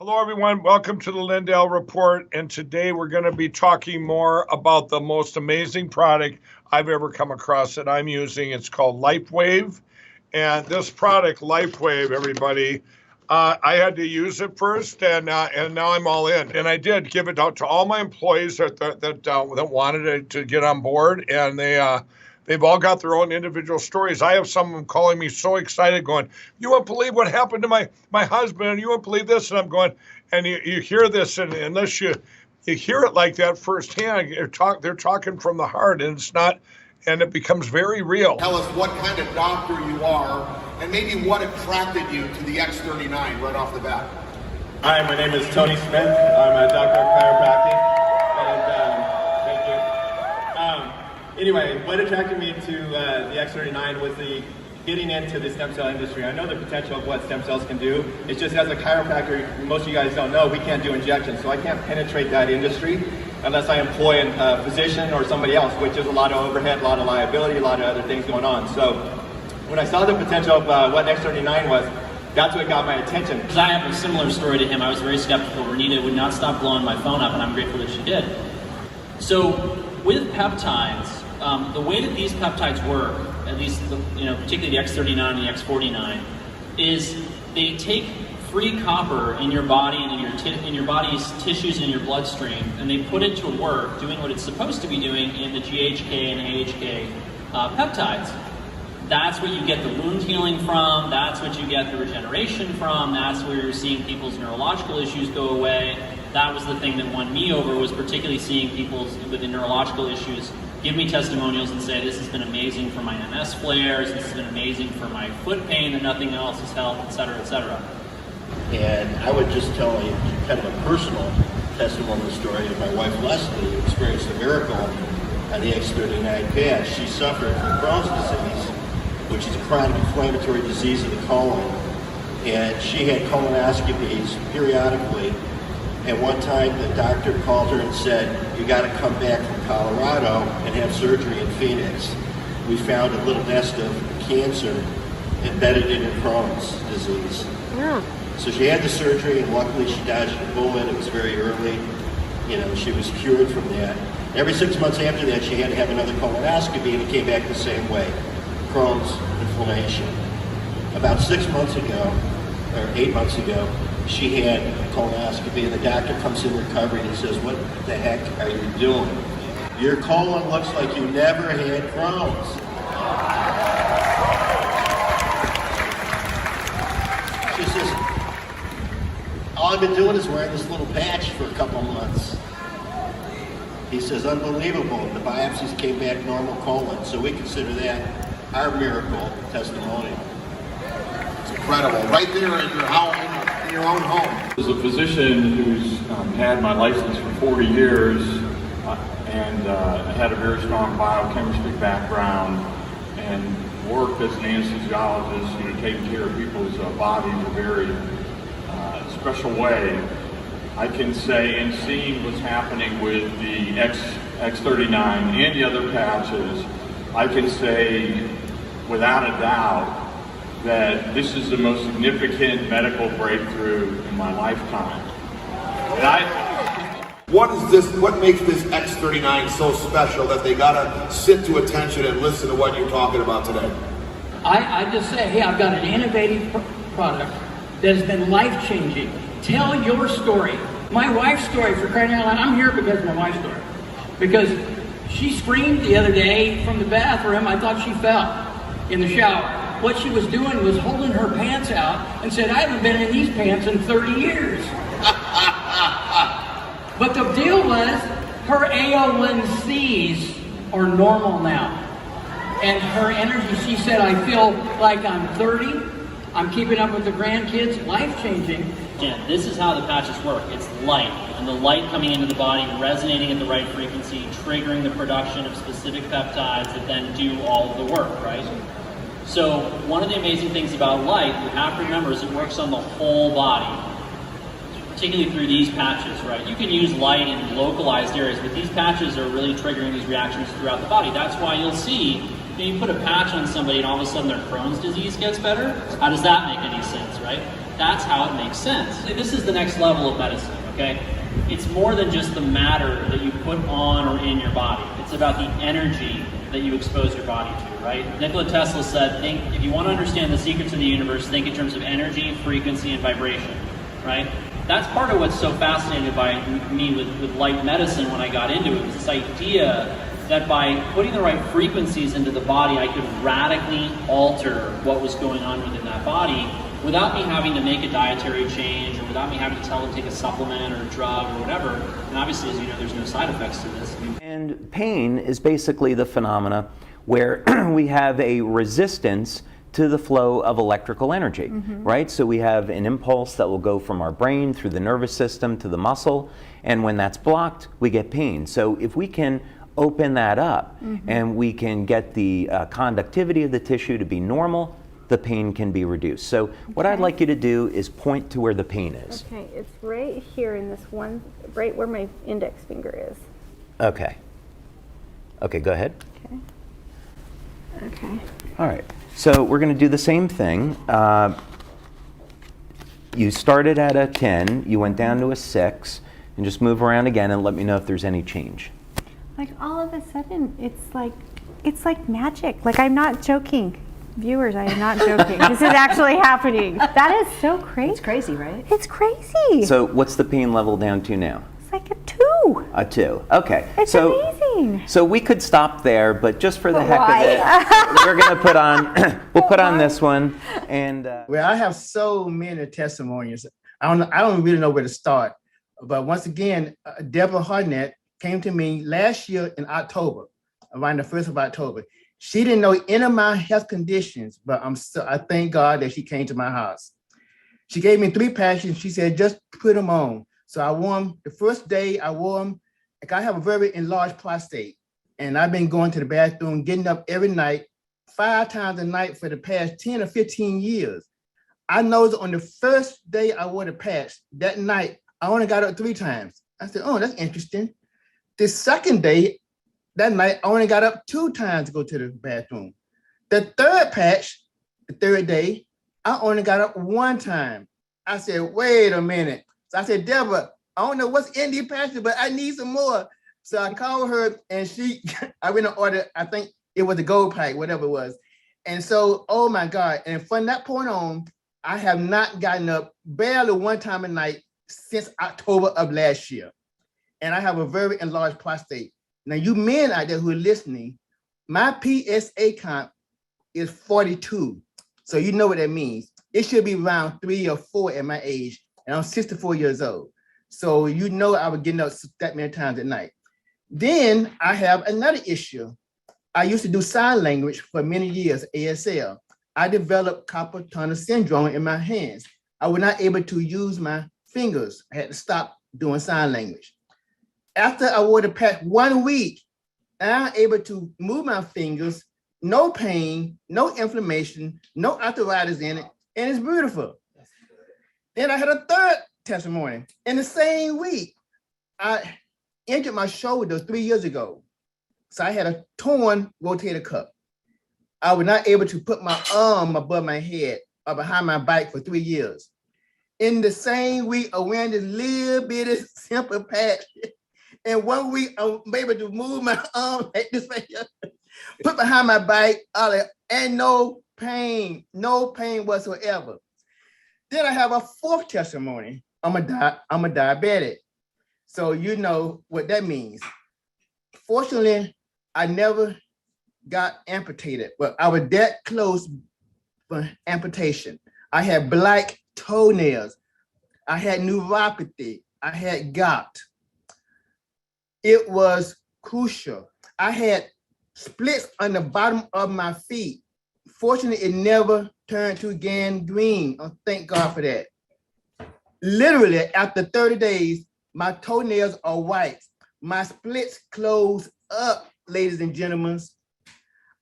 Hello, everyone. Welcome to the Lindell Report. And today we're going to be talking more about the most amazing product I've ever come across that I'm using. It's called Lifewave. And this product, Lifewave, everybody, I had to use it first, and now I'm all in. And I did give it out to all my employees that wanted to get on board, and they've all got their own individual stories. I have some of them calling me so excited, going, "You won't believe what happened to my husband, and you won't believe this." And I'm going, and you hear this, and unless you hear it like that firsthand, they're talking from the heart, and it's not, and it becomes very real. Tell us what kind of doctor you are, and maybe what attracted you to the X39 right off the bat. Hi, my name is Tony Smith. I'm a doctor of chiropractic, and thank you. Anyway, what attracted me to the X39 was getting into the stem cell industry. I know the potential of what stem cells can do. It's just as a chiropractor, most of you guys don't know, we can't do injections, so I can't penetrate that industry unless I employ a physician or somebody else, which is a lot of overhead, a lot of liability, a lot of other things going on. So when I saw the potential of what X39 was, that's what got my attention. Because I have a similar story to him. I was very skeptical. Renita would not stop blowing my phone up, and I'm grateful that she did. So with peptides, the way that these peptides work, at least particularly the X39 and the X49, is they take free copper in your body and in your body's tissues and your bloodstream, and they put it to work doing what it's supposed to be doing in the GHK and AHK peptides. That's what you get the wound healing from, that's what you get the regeneration from, that's where you're seeing people's neurological issues go away. That was the thing that won me over, was particularly seeing people with the neurological issues give me testimonials and say, "This has been amazing for my MS flares, this has been amazing for my foot pain, and nothing else has helped," etc., etc. And I would just tell you kind of a personal testimonial story of my wife Leslie, who experienced a miracle on the X39 patch. She suffered from Crohn's disease, which is a chronic inflammatory disease of the colon, and she had colonoscopies periodically. And one time the doctor called her and said, "You got to come back from Colorado and have surgery in Phoenix. We found a little nest of cancer embedded in her Crohn's disease." Yeah. So she had the surgery, and luckily she dodged a bullet. It was very early. She was cured from that. Every 6 months after that, she had to have another colonoscopy, and it came back the same way, Crohn's inflammation. About 6 months ago, or 8 months ago, she had a colonoscopy, and the doctor comes in recovery and he says, "What the heck are you doing? Your colon looks like you never had Crohn's." She says, "All I've been doing is wearing this little patch for a couple months." He says, "Unbelievable. The biopsies came back normal colon." So we consider that our miracle testimonial. It's incredible. Right there in your house, in your own home. As a physician who's had my license for 40 years, and I had a very strong biochemistry background, and worked as an anesthesiologist, taking care of people's bodies in a very special way, I can say, and seeing what's happening with the X39 and the other patches, I can say without a doubt that this is the most significant medical breakthrough in my lifetime. What makes this X39 so special that they gotta sit to attention and listen to what you're talking about today? I just say, hey, I've got an innovative product that has been life-changing. Tell your story. My wife's story, for crying out loud. I'm here because of my wife's story. Because she screamed the other day from the bathroom. I thought she fell in the shower. What she was doing was holding her pants out and said, "I haven't been in these pants in 30 years. But the deal was, her AO1Cs are normal now. And her energy, she said, "I feel like I'm 30. I'm keeping up with the grandkids." Life-changing. Yeah, this is how the patches work. It's light, and the light coming into the body, resonating at the right frequency, triggering the production of specific peptides that then do all of the work, right? So one of the amazing things about light, you have to remember, is it works on the whole body, particularly through these patches, right? You can use light in localized areas, but these patches are really triggering these reactions throughout the body. That's why you'll see, you put a patch on somebody and all of a sudden their Crohn's disease gets better. How does that make any sense, right? That's how it makes sense. This is the next level of medicine, okay? It's more than just the matter that you put on or in your body. It's about the energy that you expose your body to, right? Nikola Tesla said, if you want to understand the secrets of the universe, think in terms of energy, frequency, and vibration, right? That's part of what's so fascinated by me with light medicine when I got into it, was this idea that by putting the right frequencies into the body, I could radically alter what was going on within that body without me having to make a dietary change or without me having to tell them to take a supplement or a drug or whatever. And obviously, as you know, there's no side effects to this. And pain is basically the phenomena where we have a resistance to the flow of electrical energy, right? So we have an impulse that will go from our brain through the nervous system to the muscle, and when that's blocked, we get pain. So if we can open that up and we can get the conductivity of the tissue to be normal, the pain can be reduced. So what I'd like you to do is point to where the pain is. Okay, it's right here in this one, right where my index finger is. Okay. Okay, go ahead. Okay. Okay. All right. So we're going to do the same thing. You started at a 10, you went down to a 6, and just move around again and let me know if there's any change. Like all of a sudden, it's like magic. Like, I'm not joking. Viewers, I am not joking. This is actually happening. That is so crazy. It's crazy, right? It's crazy. So what's the pain level down to now? It's like a 2. A 2. Okay. It's amazing. So we could stop there, but just for the heck of it, we're going to put on, we'll put on this one. And well, I have so many testimonies. I don't really know where to start. But once again, Deborah Harnett came to me last year in October, around the 1st of October. She didn't know any of my health conditions, but I thank God that she came to my house. She gave me 3 patches. She said, just put them on. So I wore them. The first day I wore them, like, I have a very enlarged prostate, and I've been going to the bathroom, getting up every night, 5 times a night for the past 10 or 15 years. I noticed on the first day I wore the patch, that night, I only got up 3 times. I said, oh, that's interesting. The second day, that night, I only got up 2 times to go to the bathroom. The third patch, the third day, I only got up 1 time. I said, wait a minute. So I said, Deborah, I don't know what's in these patches, but I need some more. So I called her, and I went and ordered, I think it was a gold pack, whatever it was. And so, oh my God. And from that point on, I have not gotten up barely 1 time a night since October of last year. And I have a very enlarged prostate. Now, you men out there who are listening, my PSA count is 42. So you know what that means. It should be around 3 or 4 at my age, and I'm 64 years old. So you know I was getting up that many times at night. Then I have another issue. I used to do sign language for many years, ASL. I developed carpal tunnel syndrome in my hands. I was not able to use my fingers. I had to stop doing sign language. After I wore the patch 1 week, I'm able to move my fingers, no pain, no inflammation, no arthritis in it, and it's beautiful. Then I had a third testimony. In the same week, I injured my shoulder 3 years ago. So I had a torn rotator cuff. I was not able to put my arm above my head or behind my back for 3 years. In the same week, I wearing this little bitty simple patch. And 1 week, I was able to move my arm like this right here, put behind my back, and no pain whatsoever. Then I have a 4th testimony. I'm a diabetic. So you know what that means. Fortunately, I never got amputated, but I was that close for amputation. I had black toenails. I had neuropathy. I had gout. It was crucial. I had splits on the bottom of my feet. Fortunately, it never turned to gangrene. Oh, thank God for that. Literally, after 30 days, my toenails are white. My splits close up, ladies and gentlemen.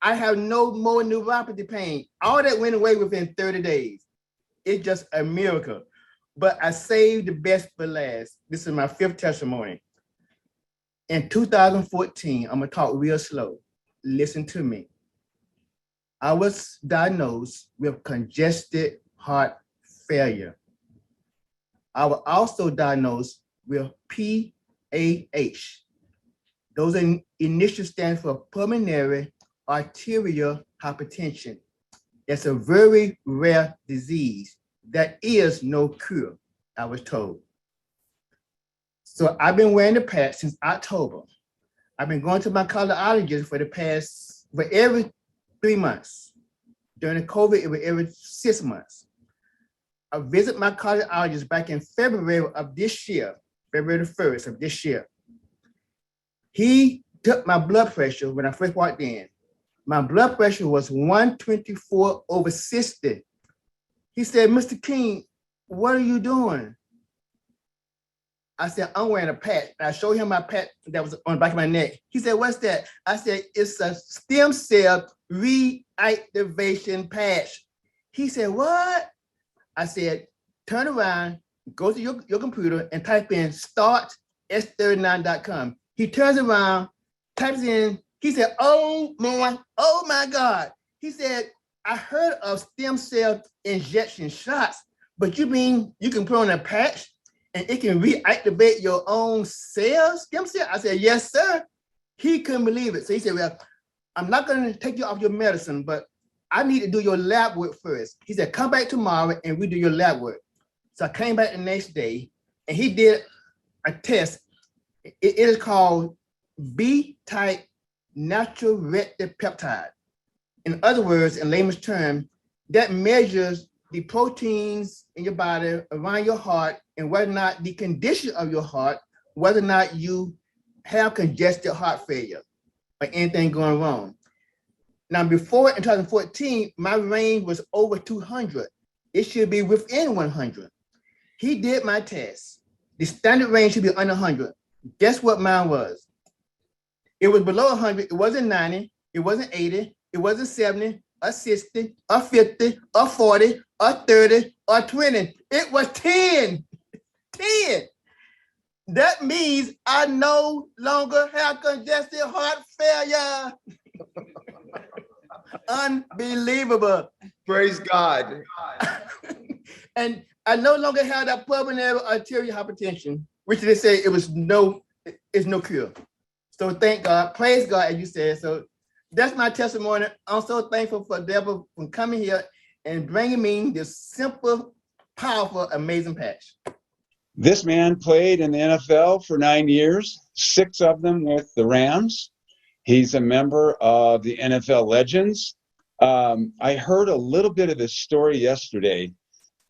I have no more neuropathy pain. All that went away within 30 days. It's just a miracle. But I saved the best for last. This is my 5th testimony. In 2014, I'm gonna talk real slow. Listen to me. I was diagnosed with congested heart failure. I was also diagnosed with PAH. Those initials stand for pulmonary arterial hypertension. It's a very rare disease. There is no cure, I was told. So I've been wearing the patch since October. I've been going to my cardiologist for every 3 months. During the COVID, it was every 6 months. I visit my cardiologist back in February of this year, February the 1st of this year. He took my blood pressure when I first walked in. My blood pressure was 124/60. He said, Mr. King, what are you doing? I said, I'm wearing a patch. And I showed him my patch that was on the back of my neck. He said, what's that? I said, it's a stem cell reactivation patch. He said, what? I said, turn around, go to your computer and type in starts39.com. He turns around, types in, he said, oh my God. He said, I heard of stem cell injection shots, but you mean you can put on a patch and it can reactivate your own cells, stem cell? I said, yes, sir. He couldn't believe it. So he said, well, I'm not going to take you off your medicine, but I need to do your lab work first. He said, come back tomorrow and we do your lab work. So I came back the next day and he did a test. It is called B-type natural rectipeptide. In other words, in layman's term, that measures the proteins in your body around your heart and whether or not the condition of your heart, whether or not you have congestive heart failure or anything going wrong. Now, before in 2014, my range was over 200. It should be within 100. He did my test. The standard range should be under 100. Guess what mine was? It was below 100. It wasn't 90. It wasn't 80. It wasn't 70 or 60 or 50 or 40 or 30 or 20. It was 10. 10. That means I no longer have congestive heart failure. Unbelievable. Praise God. And I no longer have that pulmonary arterial hypertension, which they say it's no cure. So thank God, praise God, as you said. So that's my testimony. I'm so thankful for Deborah for coming here and bringing me this simple, powerful, amazing patch. This man played in the NFL for 9 years, 6 of them with the Rams. He's a member of the NFL Legends. I heard a little bit of this story yesterday.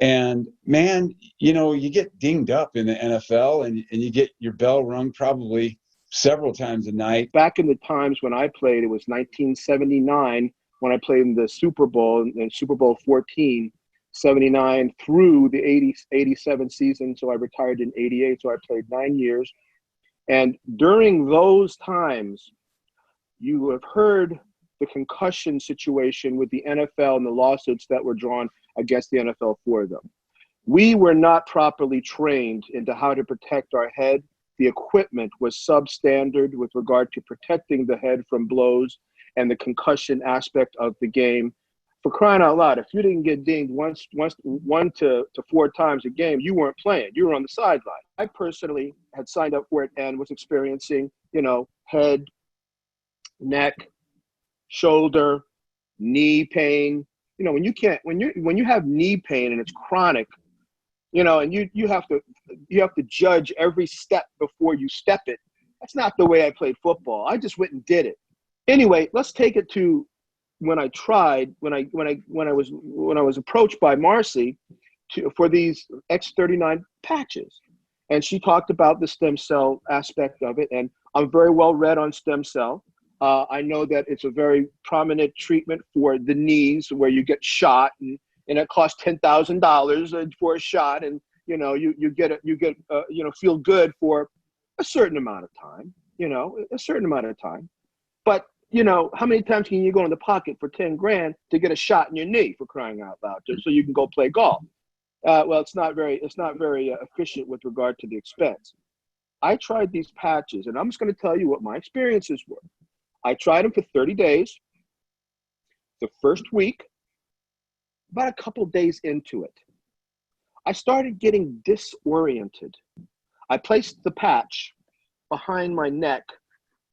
And man, you know, you get dinged up in the NFL and you get your bell rung probably several times a night. Back in the times when I played, it was 1979 when I played in the Super Bowl, in Super Bowl 14, 79 through the 87 season. So I retired in 88. So I played 9 years. And during those times, you have heard the concussion situation with the NFL and the lawsuits that were drawn against the NFL for them. We were not properly trained into how to protect our head. The equipment was substandard with regard to protecting the head from blows and the concussion aspect of the game. For crying out loud, if you didn't get dinged one to 4 times a game, you weren't playing. You were on the sideline. I personally had signed up for it and was experiencing, head, neck, shoulder, knee pain. When you have knee pain and it's chronic, and you have to judge every step before you step it. That's not the way I played football. I just went and did it. Anyway, let's take it to when I was approached by Marcy for these X39 patches, and she talked about the stem cell aspect of it, and I'm very well read on stem cell. I know that it's a very prominent treatment for the knees where you get shot and it costs $10,000 for a shot, and you feel good for a certain amount of time, But how many times can you go in the pocket for 10 grand to get a shot in your knee, for crying out loud, just so you can go play golf? Well, it's not very efficient with regard to the expense. I tried these patches, and I'm just going to tell you what my experiences were. I tried them for 30 days. The first week, about a couple days into it, I started getting disoriented. I placed the patch behind my neck,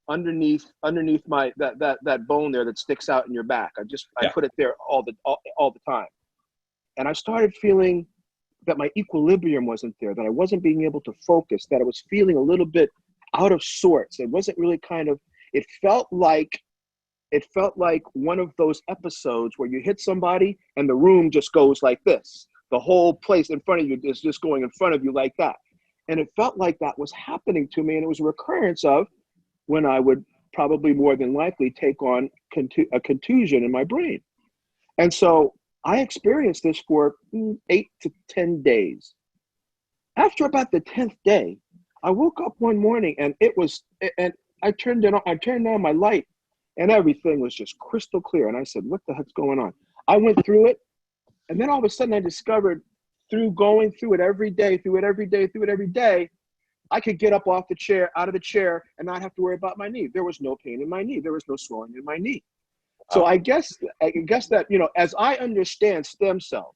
underneath my that bone there that sticks out in your back. I put it there all the time, and I started feeling that my equilibrium wasn't there, that I wasn't being able to focus, that I was feeling a little bit out of sorts. It wasn't really it felt like one of those episodes where you hit somebody and the room just goes like this. The whole place in front of you is just going in front of you like that. And it felt like that was happening to me. And it was a recurrence of when I would probably more than likely take on a contusion in my brain. And so I experienced this for 8 to 10 days. After about the 10th day, I woke up one morning and I turned on my light and everything was just crystal clear. And I said, what the heck's going on? I went through it. And then all of a sudden I discovered through going through it every day, I could get up out of the chair and not have to worry about my knee. There was no pain in my knee. There was no swelling in my knee. So I guess that, as I understand stem cells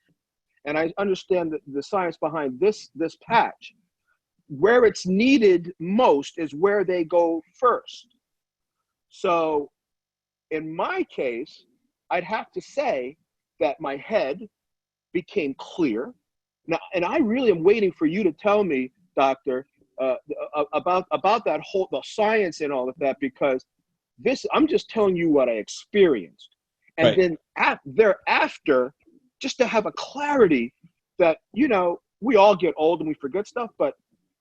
and I understand the science behind this patch, where it's needed most is where they go first. So in my case, I'd have to say that my head became clear. Now, and I really am waiting for you to tell me, doctor, about the science and all of that, because I'm just telling you what I experienced. And then thereafter, just to have a clarity that, we all get old and we forget stuff, but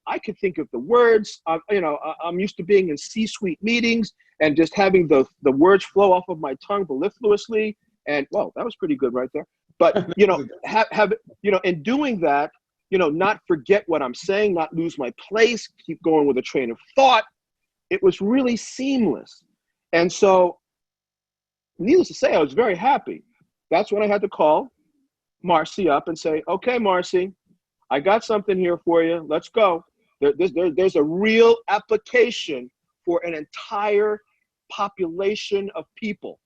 I could think of the words. I'm used to being in C-suite meetings and just having the words flow off of my tongue mellifluously. And well, that was pretty good right there. But in doing that, not forget what I'm saying, not lose my place, keep going with a train of thought. It was really seamless. And so, needless to say, I was very happy. That's when I had to call Marcy up and say, okay, Marcy, I got something here for you. Let's go. There's a real application for an entire population of people.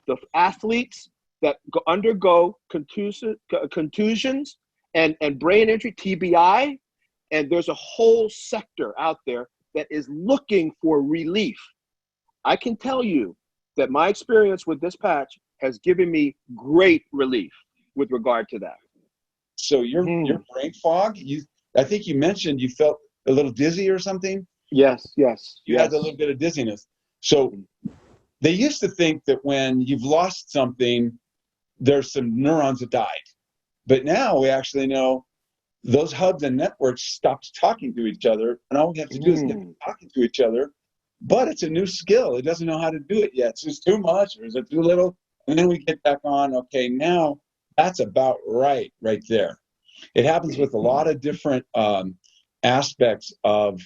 The athletes that undergo contusions and brain injury, TBI, and there's a whole sector out there that is looking for relief. I can tell you that my experience with this patch has given me great relief with regard to that. So your brain fog, I think you mentioned you felt a little dizzy or something? Yes. You had a little bit of dizziness. So they used to think that when you've lost something, there's some neurons that died. But now we actually know those hubs and networks stopped talking to each other, and all we have to do is get talking to each other. But it's a new skill. It doesn't know how to do it yet. It's just too much, or is it too little? And then we get back on, okay, now that's about right there. It happens with a lot of different aspects of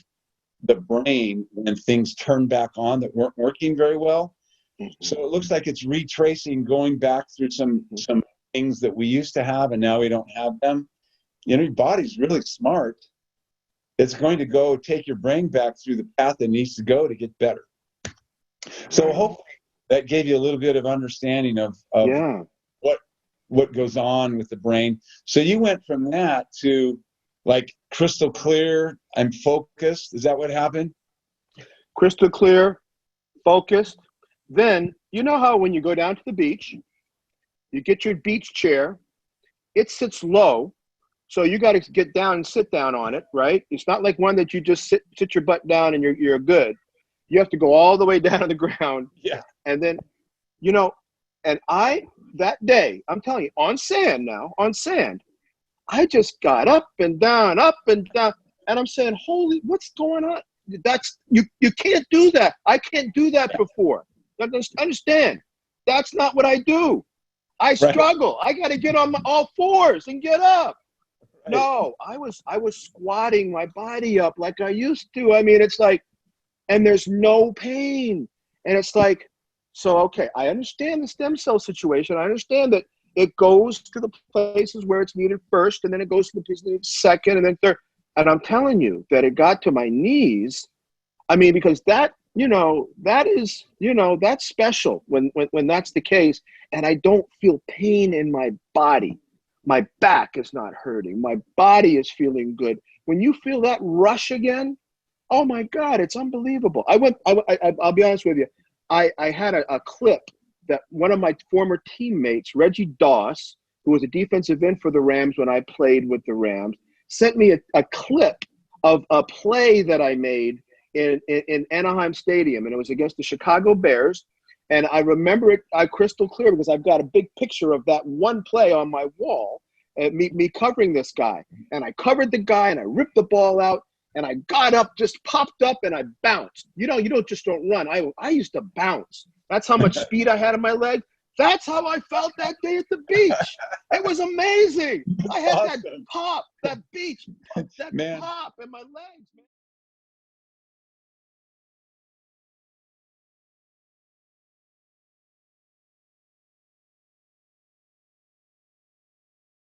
the brain when things turn back on that weren't working very well. So it looks like it's retracing, going back through some things that we used to have and now we don't have them. Your body's really smart. It's going to go take your brain back through the path it needs to go to get better. So hopefully that gave you a little bit of understanding of what goes on with the brain. So you went from that to like crystal clear and focused. Is that what happened? Crystal clear, focused. Then, you know how when you go down to the beach, you get your beach chair, it sits low, so you got to get down and sit down on it, right? It's not like one that you just sit your butt down and you're good. You have to go all the way down to the ground. Yeah. And then, and that day, I'm telling you, on sand, I just got up and down, and I'm saying, holy, what's going on? That's, you can't do that. I can't do that before. Understand, that's not what I do. I struggle. I got to get on all fours and get up. Right. No, I was squatting my body up like I used to. I mean, it's like, and there's no pain. And it's like, so, okay, I understand the stem cell situation. I understand that it goes to the places where it's needed first, and then it goes to the places needed second, and then third. And I'm telling you that it got to my knees. I mean, because that, that is, that's special when that's the case. And I don't feel pain in my body My back is not hurting. My body is feeling good. When you feel that rush again, oh my God, it's unbelievable. I'll be honest with you. I had a clip that one of my former teammates, Reggie Doss, who was a defensive end for the Rams when I played with the Rams, sent me a clip of a play that I made in Anaheim Stadium, and it was against the Chicago Bears. And I remember it crystal clear because I've got a big picture of that one play on my wall, me covering this guy. And I covered the guy, and I ripped the ball out, and I got up, just popped up, and I bounced. You don't run. I used to bounce. That's how much speed I had in my leg. That's how I felt that day at the beach. It was amazing. I had that pop, that beach, that pop in my legs, man.